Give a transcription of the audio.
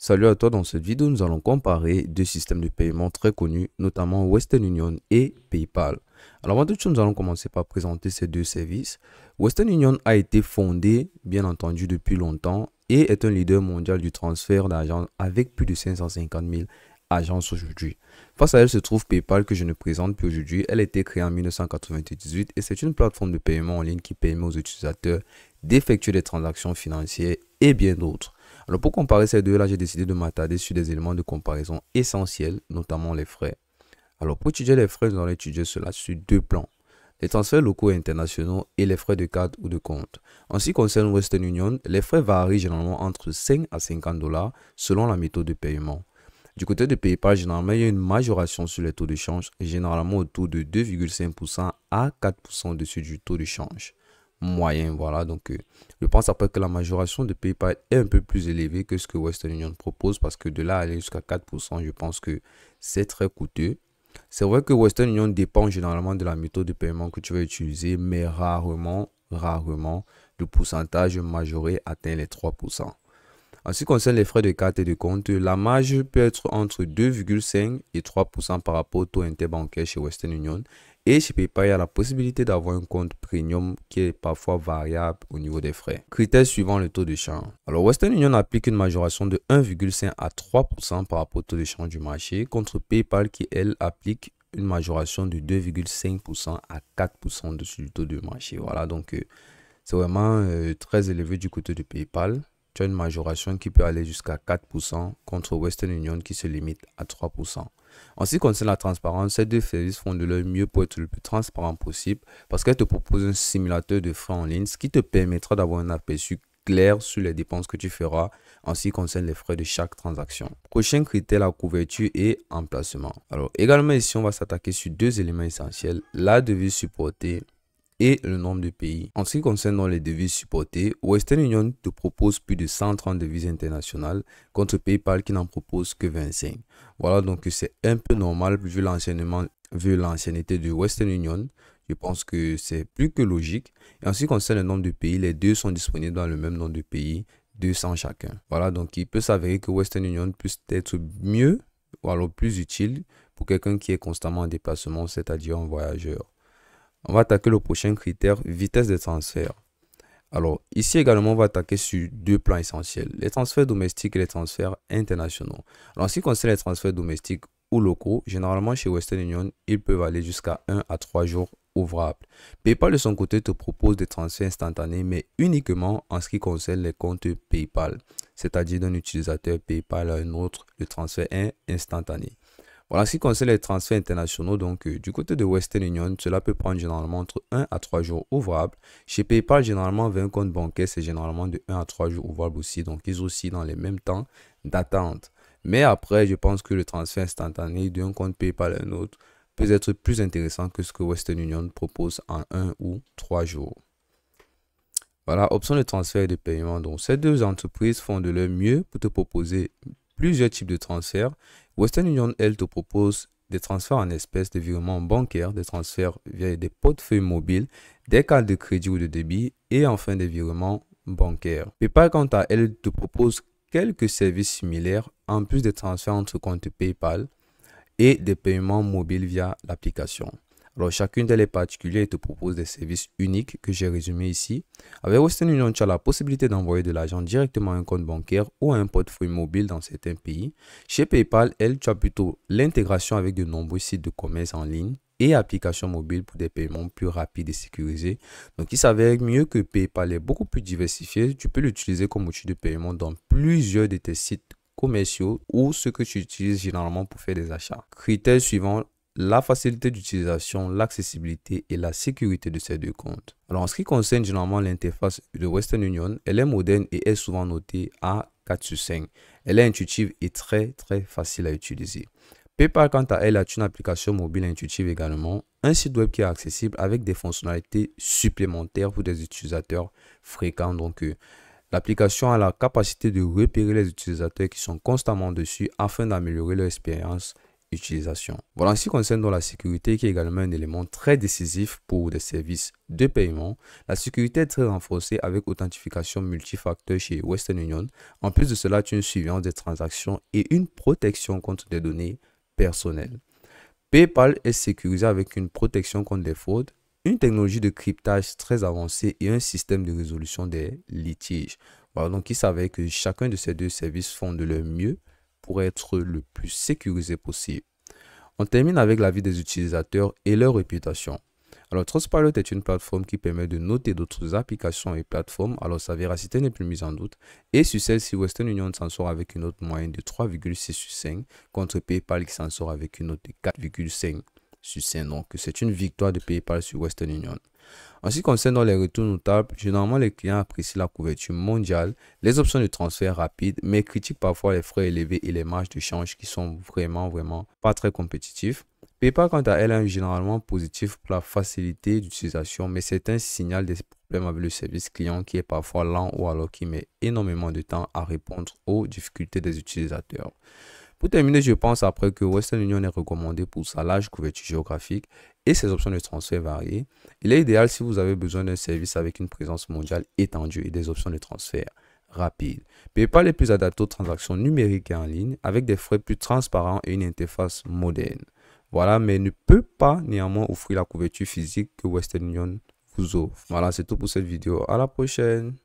Salut à toi, dans cette vidéo, nous allons comparer deux systèmes de paiement très connus, notamment Western Union et PayPal. Alors, avant toute chose, nous allons commencer par présenter ces deux services. Western Union a été fondé, bien entendu, depuis longtemps et est un leader mondial du transfert d'argent avec plus de 550 000 agences aujourd'hui. Face à elle se trouve PayPal que je ne présente plus aujourd'hui. Elle a été créée en 1998 et c'est une plateforme de paiement en ligne qui permet aux utilisateurs d'effectuer des transactions financières et bien d'autres. Alors pour comparer ces deux-là, j'ai décidé de m'attarder sur des éléments de comparaison essentiels, notamment les frais. Alors pour étudier les frais, nous allons étudier cela sur deux plans. Les transferts locaux et internationaux et les frais de carte ou de compte. En ce qui concerne Western Union, les frais varient généralement entre 5 à 50 $ selon la méthode de paiement. Du côté de PayPal, généralement, il y a une majoration sur les taux de change, généralement autour de 2,5% à 4% au-dessus du taux de change moyen. Voilà, donc je pense après que la majoration de PayPal est un peu plus élevée que ce que Western Union propose, parce que de là aller jusqu'à 4%, je pense que c'est très coûteux. C'est vrai que Western Union dépend généralement de la méthode de paiement que tu vas utiliser, mais rarement, le pourcentage majoré atteint les 3%. En ce qui concerne les frais de carte et de compte, la marge peut être entre 2,5 et 3% par rapport au taux interbancaire chez Western Union. Et chez PayPal, il y a la possibilité d'avoir un compte premium qui est parfois variable au niveau des frais. Critères suivant le taux de change. Alors, Western Union applique une majoration de 1,5 à 3% par rapport au taux de change du marché, contre PayPal qui, elle, applique une majoration de 2,5% à 4% dessus du taux de marché. Voilà, donc c'est vraiment très élevé du côté de PayPal. Tu as une majoration qui peut aller jusqu'à 4% contre Western Union qui se limite à 3%. En ce qui concerne la transparence, ces deux services font de leur mieux pour être le plus transparent possible parce qu'elles te proposent un simulateur de frais en ligne, ce qui te permettra d'avoir un aperçu clair sur les dépenses que tu feras en ce qui concerne les frais de chaque transaction. Prochain critère, la couverture et emplacement. Alors également ici, on va s'attaquer sur deux éléments essentiels, la devise supportée et le nombre de pays. En ce qui concerne les devises supportées, Western Union te propose plus de 130 devises internationales contre PayPal qui n'en propose que 25. Voilà, donc c'est un peu normal vu l'ancienneté de Western Union. Je pense que c'est plus que logique. Et en ce qui concerne le nombre de pays, les deux sont disponibles dans le même nombre de pays, 200 chacun. Voilà, donc il peut s'avérer que Western Union puisse être mieux ou alors plus utile pour quelqu'un qui est constamment en déplacement, c'est-à-dire un voyageur. On va attaquer le prochain critère, vitesse de transfert. Alors, ici également, on va attaquer sur deux plans essentiels, les transferts domestiques et les transferts internationaux. Alors, en ce qui concerne les transferts domestiques ou locaux, généralement chez Western Union, ils peuvent aller jusqu'à 1 à 3 jours ouvrables. PayPal de son côté te propose des transferts instantanés, mais uniquement en ce qui concerne les comptes PayPal, c'est-à-dire d'un utilisateur PayPal à un autre, le transfert est instantané. Voilà, ce qui concerne les transferts internationaux, donc du côté de Western Union, cela peut prendre généralement entre 1 à 3 jours ouvrables. Chez PayPal, généralement, 20 comptes bancaires, c'est généralement de 1 à 3 jours ouvrables aussi. Donc, ils ont aussi dans les mêmes temps d'attente. Mais après, je pense que le transfert instantané d'un compte PayPal à un autre peut être plus intéressant que ce que Western Union propose en 1 ou 3 jours. Voilà, option de transfert et de paiement. Donc, ces deux entreprises font de leur mieux pour te proposer plusieurs types de transferts. Western Union, elle, te propose des transferts en espèces, des virements bancaires, des transferts via des portefeuilles mobiles, des cartes de crédit ou de débit et enfin des virements bancaires. PayPal, quant à elle, te propose quelques services similaires en plus des transferts entre comptes PayPal et des paiements mobiles via l'application. Alors, chacune d'elles est particulière et te propose des services uniques que j'ai résumés ici. Avec Western Union, tu as la possibilité d'envoyer de l'argent directement à un compte bancaire ou à un portefeuille mobile dans certains pays. Chez PayPal, tu as plutôt l'intégration avec de nombreux sites de commerce en ligne et applications mobiles pour des paiements plus rapides et sécurisés. Donc, il s'avère mieux que PayPal est beaucoup plus diversifié. Tu peux l'utiliser comme outil de paiement dans plusieurs de tes sites commerciaux ou ce que tu utilises généralement pour faire des achats. Critères suivants: la facilité d'utilisation, l'accessibilité et la sécurité de ces deux comptes. Alors, en ce qui concerne généralement l'interface de Western Union, elle est moderne et est souvent notée à 4 sur 5. Elle est intuitive et très facile à utiliser. PayPal, quant à elle, a une application mobile intuitive également, un site web qui est accessible avec des fonctionnalités supplémentaires pour des utilisateurs fréquents. Donc, l'application a la capacité de repérer les utilisateurs qui sont constamment dessus afin d'améliorer leur expérience utilisation. Voilà, en ce qui concerne dans la sécurité, qui est également un élément très décisif pour des services de paiement. La sécurité est très renforcée avec authentification multifacteur chez Western Union. En plus de cela, une surveillance des transactions et une protection contre des données personnelles. PayPal est sécurisé avec une protection contre des fraudes, une technologie de cryptage très avancée et un système de résolution des litiges. Voilà, donc il s'avère que chacun de ces deux services font de leur mieux pour être le plus sécurisé possible. On termine avec l'avis des utilisateurs et leur réputation. Alors, Trustpilot est une plateforme qui permet de noter d'autres applications et plateformes. Alors, sa véracité n'est plus mise en doute. Et sur celle-ci, Western Union s'en sort avec une note moyenne de 3,6 sur 5 contre PayPal qui s'en sort avec une note de 4,5 sur 5. Donc, c'est une victoire de PayPal sur Western Union. En ce qui concerne les retours notables, généralement les clients apprécient la couverture mondiale, les options de transfert rapide, mais critiquent parfois les frais élevés et les marges de change qui sont vraiment pas très compétitifs. PayPal, quant à elle, est généralement positif pour la facilité d'utilisation, mais c'est un signal des problèmes avec le service client qui est parfois lent ou alors qui met énormément de temps à répondre aux difficultés des utilisateurs. Pour terminer, je pense après que Western Union est recommandé pour sa large couverture géographique et ses options de transfert variées. Il est idéal si vous avez besoin d'un service avec une présence mondiale étendue et des options de transfert rapides. PayPal est plus adapté aux transactions numériques et en ligne avec des frais plus transparents et une interface moderne. Voilà, mais ne peut pas néanmoins offrir la couverture physique que Western Union vous offre. Voilà, c'est tout pour cette vidéo. À la prochaine.